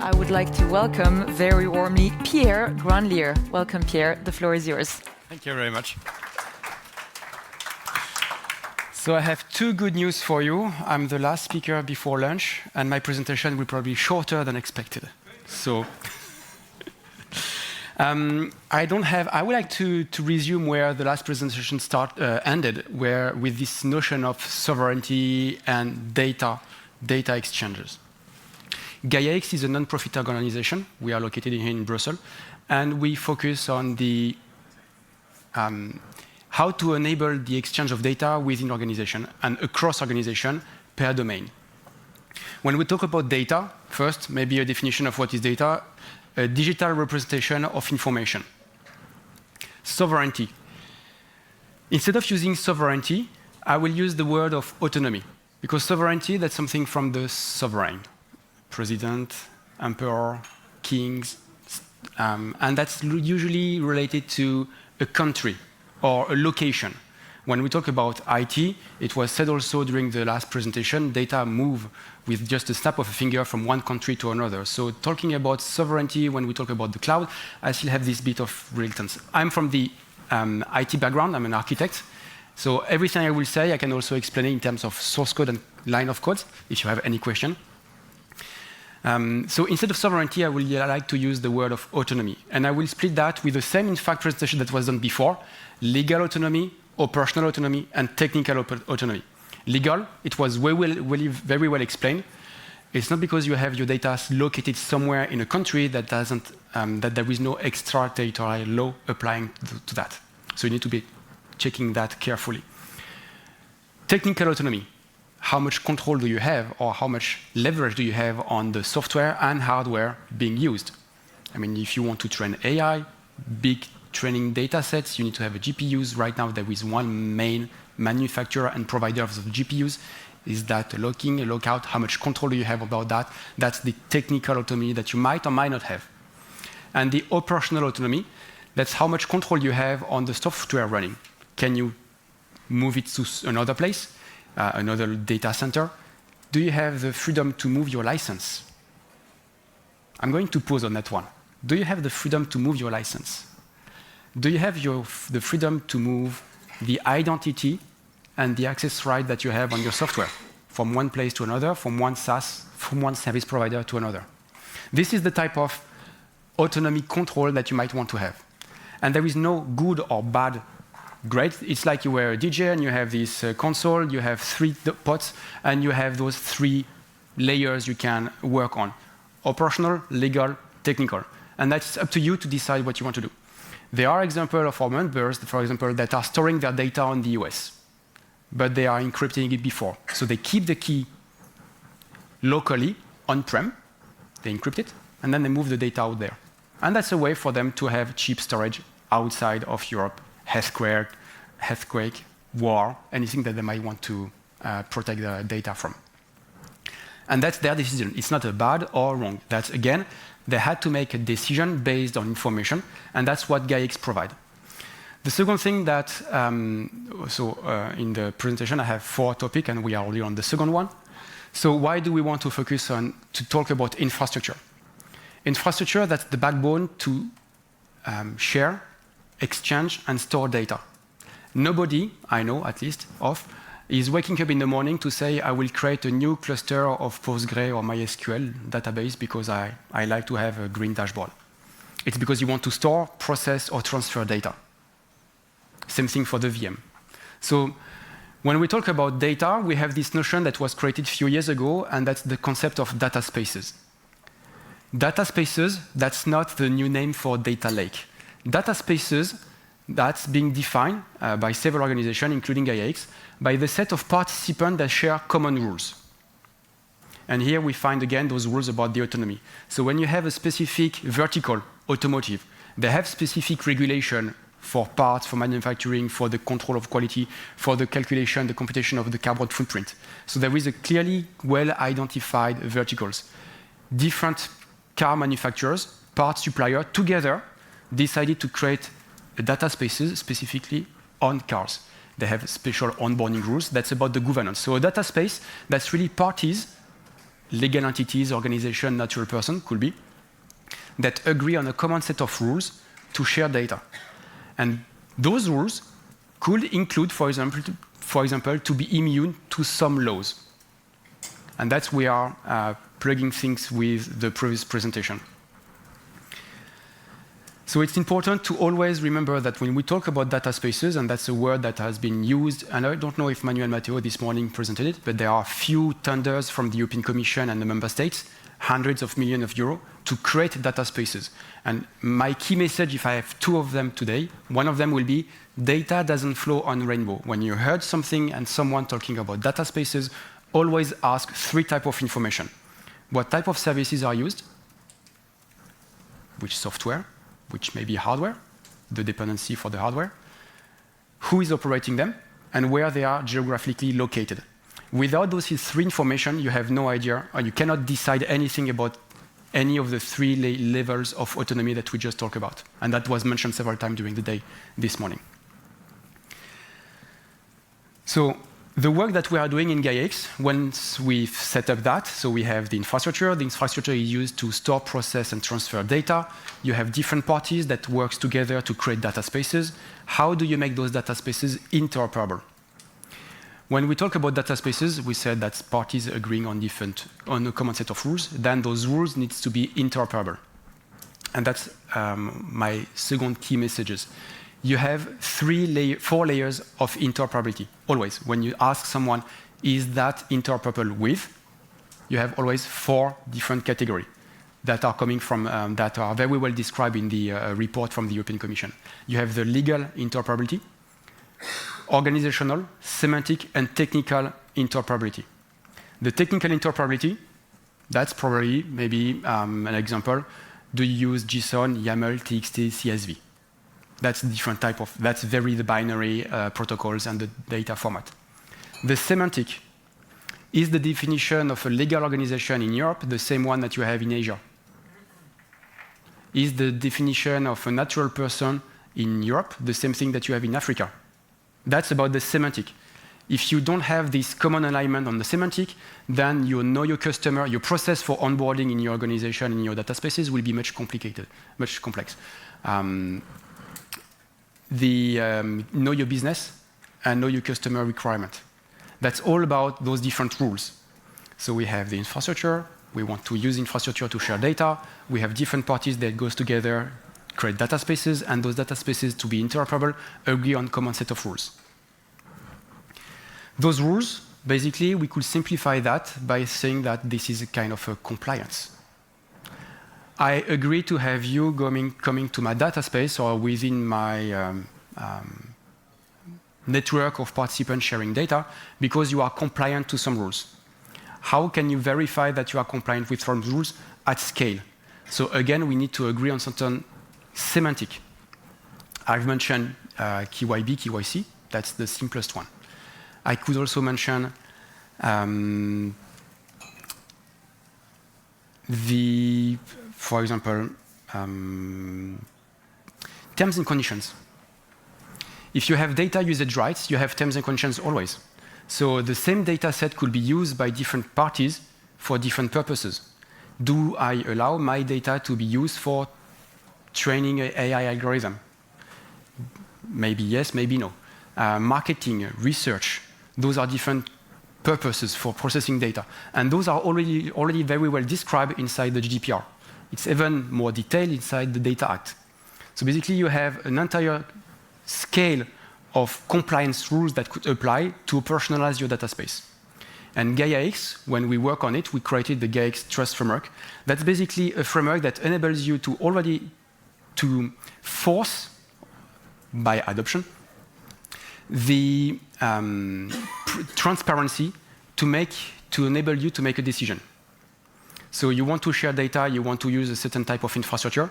I would like to welcome very warmly Pierre Gronlier. Welcome, Pierre. The floor is yours. Thank you very much. So I have two good news for you. I'm the last speaker before lunch, and my presentation will probably be shorter than expected. So I would like to resume where the last presentation ended, where with this notion of sovereignty and data exchanges. Gaia-X is a non-profit organization. We are located here in Brussels, and we focus on the how to enable the exchange of data within organization and across organization per domain. When we talk about data, first, maybe a definition of what is data, a digital representation of information. Sovereignty. Instead of using sovereignty, I will use the word of autonomy, because sovereignty, that's something from the sovereign. President, emperor, kings, and that's usually related to a country or a location. When we talk about IT, it was said also during the last presentation, data move with just a snap of a finger from one country to another. So talking about sovereignty, when we talk about the cloud, I still have this bit of reluctance. I'm from the IT background, I'm an architect. So everything I will say, I can also explain it in terms of source code and line of code, if you have any question. So instead of sovereignty, I would like to use the word of autonomy. And I will split that with the same, in fact, presentation that was done before, legal autonomy, operational autonomy, and technical autonomy. Legal, it was very well explained. It's not because you have your data located somewhere in a country that there is no extraterritorial law applying to that. So you need to be checking that carefully. Technical autonomy. How much control do you have, or how much leverage do you have on the software and hardware being used? I mean, if you want to train AI, big training data sets, you need to have a GPUs. Right now, there is one main manufacturer and provider of the GPUs. Is that a lock-in, a lockout? How much control do you have about that? That's the technical autonomy that you might or might not have. And the operational autonomy, that's how much control you have on the software running. Can you move it to another place? Another data center? Do you have the freedom to move your license? I'm going to pause on that one. Do you have the freedom to move your license? Do you have the freedom to move the identity and the access right that you have on your software from one place to another, from one SaaS, from one service provider to another? This is the type of autonomy control that you might want to have. And there is no good or bad grade. It's like you were a DJ and you have this console, you have 3 pots, and you have those 3 layers you can work on. Operational, legal, technical. And that's up to you to decide what you want to do. There are examples of our members, for example, that are storing their data on the US, but they are encrypting it before. So they keep the key locally on-prem, they encrypt it, and then they move the data out there. And that's a way for them to have cheap storage outside of Europe. Earthquake, war, anything that they might want to protect their data from. And that's their decision. It's not a bad or wrong. That's, again, they had to make a decision based on information, and that's what Gaia-X provides. The second thing that, in the presentation, I have 4 topics, and we are already on the second one. So why do we want to focus on, to talk about infrastructure? Infrastructure, that's the backbone to share, exchange, and store data. Nobody, I know at least, is waking up in the morning to say, I will create a new cluster of Postgre or MySQL database because I like to have a green dashboard. It's because you want to store, process, or transfer data. Same thing for the VM. So when we talk about data, we have this notion that was created a few years ago, and that's the concept of data spaces. Data spaces, that's not the new name for data lake. Data spaces, that's being defined by several organizations, including Gaia-X, by the set of participants that share common rules. And here we find, again, those rules about the autonomy. So when you have a specific vertical, automotive, they have specific regulation for parts, for manufacturing, for the control of quality, for the calculation, the computation of the carbon footprint. So there is a clearly well-identified verticals. Different car manufacturers, parts suppliers, together decided to create data spaces specifically on cars. They have special onboarding rules. That's about the governance. So a data space, that's really parties legal entities, organization, natural person, could be, that agree on a common set of rules to share data. And those rules could include, for example, to be immune to some laws. And that's where we are plugging things with the previous presentation. So it's important to always remember that when we talk about data spaces, and that's a word that has been used, and I don't know if Manuel Matteo this morning presented it, but there are few tenders from the European Commission and the member states, hundreds of millions of euros, to create data spaces. And my key message, if I have two of them today, one of them will be, data doesn't flow on rainbow. When you heard something and someone talking about data spaces, always ask three types of information. What type of services are used? Which software? Which may be hardware, the dependency for the hardware, who is operating them, and where they are geographically located. Without those three information, you have no idea, or you cannot decide anything about any of the three levels of autonomy that we just talked about. And that was mentioned several times during the day this morning. So the work that we are doing in Gaia-X, once we've set up that, so we have the infrastructure is used to store, process, and transfer data. You have different parties that work together to create data spaces. How do you make those data spaces interoperable? When we talk about data spaces, we said that parties agreeing on a common set of rules, then those rules need to be interoperable. And that's my second key messages. You have 4 layers of interoperability. Always, when you ask someone, is that interoperable with? You have always 4 different categories that are coming from, that are very well described in the report from the European Commission. You have the legal interoperability, organizational, semantic, and technical interoperability. The technical interoperability, that's probably maybe an example. Do you use JSON, YAML, TXT, CSV? That's different type of, that's the binary protocols and the data format. The semantic is the definition of a legal organization in Europe, the same one that you have in Asia. Is the definition of a natural person in Europe the same thing that you have in Africa? That's about the semantic. If you don't have this common alignment on the semantic, then you know your customer, your process for onboarding in your organization, in your data spaces will be much complicated, much complex. Know your business and know your customer requirement. That's all about those different rules. So we have the infrastructure. We want to use infrastructure to share data. We have different parties that goes together, create data spaces, and those data spaces to be interoperable, agree on common set of rules. Those rules, basically, we could simplify that by saying that this is a kind of a compliance. I agree to have you coming to my data space or within my network of participants sharing data because you are compliant to some rules. How can you verify that you are compliant with some rules at scale? So again, we need to agree on certain semantic. I've mentioned KYB, KYC. That's the simplest one. I could also mention for example, terms and conditions. If you have data usage rights, you have terms and conditions always. So the same data set could be used by different parties for different purposes. Do I allow my data to be used for training an AI algorithm? Maybe yes, maybe no. Marketing, research, those are different purposes for processing data. And those are already very well described inside the GDPR. It's even more detailed inside the Data Act. So basically, you have an entire scale of compliance rules that could apply to operationalize your data space. And Gaia-X, when we work on it, we created the Gaia-X Trust Framework. That's basically a framework that enables you to force, by adoption, the transparency to enable you to make a decision. So you want to share data, you want to use a certain type of infrastructure.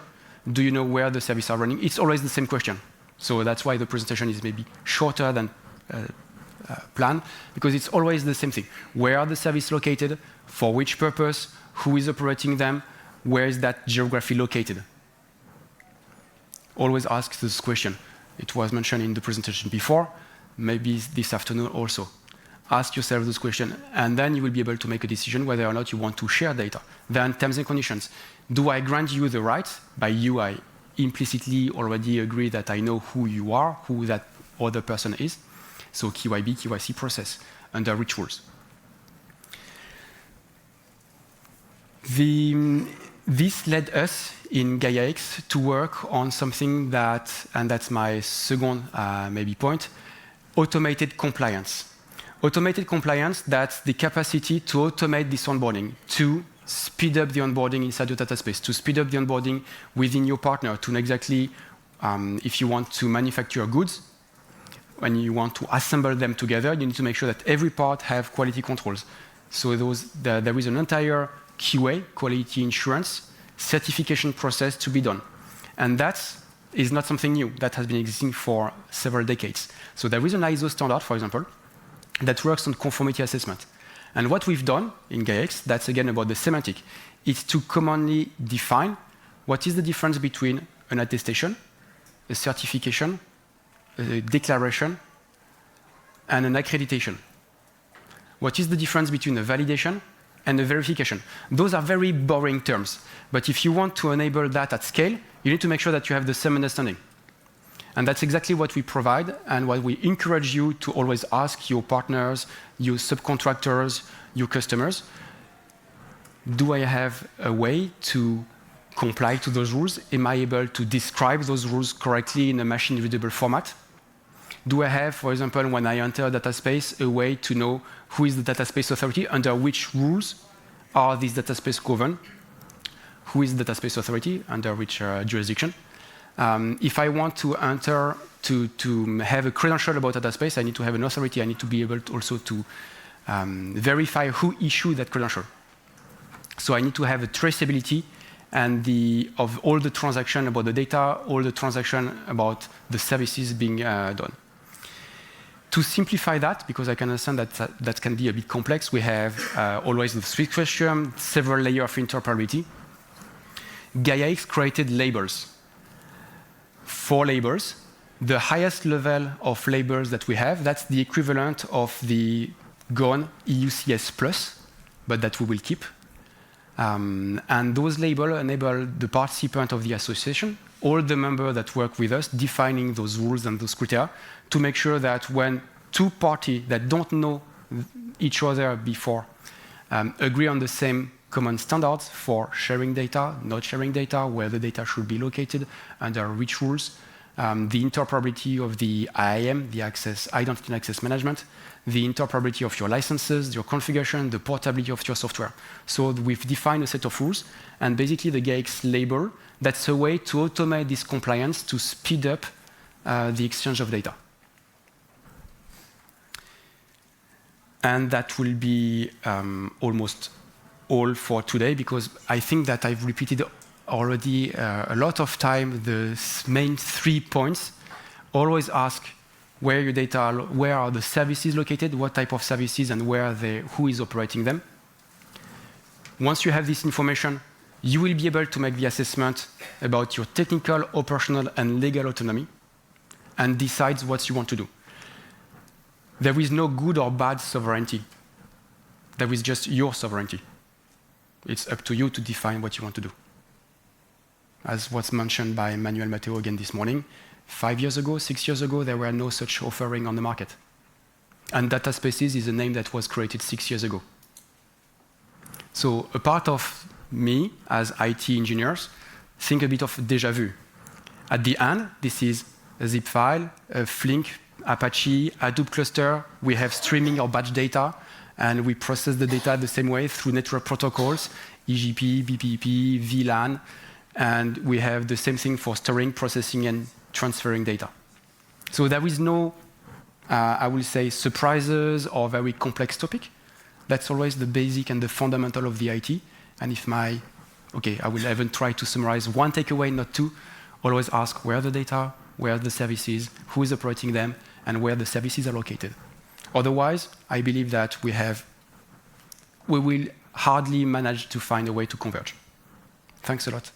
Do you know where the services are running? It's always the same question. So that's why the presentation is maybe shorter than planned, because it's always the same thing. Where are the services located? For which purpose? Who is operating them? Where is that geography located? Always ask this question. It was mentioned in the presentation before, maybe this afternoon also. ask yourself those questions, and then you will be able to make a decision whether or not you want to share data. There are terms and conditions. Do I grant you the right? By you, I implicitly already agree that I know who you are, who that other person is. So KYB, KYC process, under which rules? This led us in Gaia-X to work on something that, and that's my second maybe point, automated compliance. Automated compliance, that's the capacity to automate this onboarding, to speed up the onboarding inside your data space, to speed up the onboarding within your partner, to know exactly if you want to manufacture goods, when you want to assemble them together, you need to make sure that every part have quality controls. So there is an entire QA, quality insurance, certification process to be done. And that is not something new. That has been existing for several decades. So there is an ISO standard, for example, that works on conformity assessment. And what we've done in Gaia-X, that's again about the semantic, is to commonly define what is the difference between an attestation, a certification, a declaration, and an accreditation. What is the difference between a validation and a verification? Those are very boring terms, but if you want to enable that at scale, you need to make sure that you have the same understanding. And that's exactly what we provide, and what we encourage you to always ask your partners, your subcontractors, your customers. Do I have a way to comply to those rules? Am I able to describe those rules correctly in a machine-readable format? Do I have, for example, when I enter a data space, a way to know who is the data space authority, under which rules are these data space governed? Who is the data space authority, under which jurisdiction? If I want to enter, to have a credential about a data space, I need to have an authority. I need to be able to also to verify who issued that credential. So I need to have a traceability and of all the transactions about the data, all the transactions about the services being done. To simplify that, because I can understand that that can be a bit complex, we have always the Swift question, several layers of interoperability. Gaia-X created labels. 4 labels. The highest level of labels that we have, that's the equivalent of the gone EUCS Plus, but that we will keep. And those labels enable the participant of the association, all the members that work with us, defining those rules and those criteria, to make sure that when 2 parties that don't know each other before agree on the same common standards for sharing data, not sharing data, where the data should be located, under which rules, the interoperability of the IAM, the Identity and Access Management, the interoperability of your licenses, your configuration, the portability of your software. So we've defined a set of rules, and basically the Gaia-X label, that's a way to automate this compliance to speed up the exchange of data. And that will be almost all for today, because I think that I've repeated already a lot of time the main 3 points. Always ask where your data are, where are the services located, what type of services, and who is operating them. Once you have this information, you will be able to make the assessment about your technical, operational, and legal autonomy, and decide what you want to do. There is no good or bad sovereignty. There is just your sovereignty. It's up to you to define what you want to do. As was mentioned by Manuel Mateo again this morning, 5 years ago, 6 years ago, there were no such offering on the market. And data spaces is a name that was created 6 years ago. So a part of me, as IT engineers, think a bit of déjà vu. At the end, this is a zip file, a Flink, Apache, Hadoop cluster. We have streaming or batch data, and we process the data the same way through network protocols, EGP, BPP, VLAN, and we have the same thing for storing, processing, and transferring data. So there is no, I will say, surprises or very complex topic. That's always the basic and the fundamental of the IT. And if I will even try to summarize one takeaway, not 2, always ask where are the data, where are the services, who is operating them, and where the services are located. Otherwise, I believe that we will hardly manage to find a way to converge. Thanks a lot.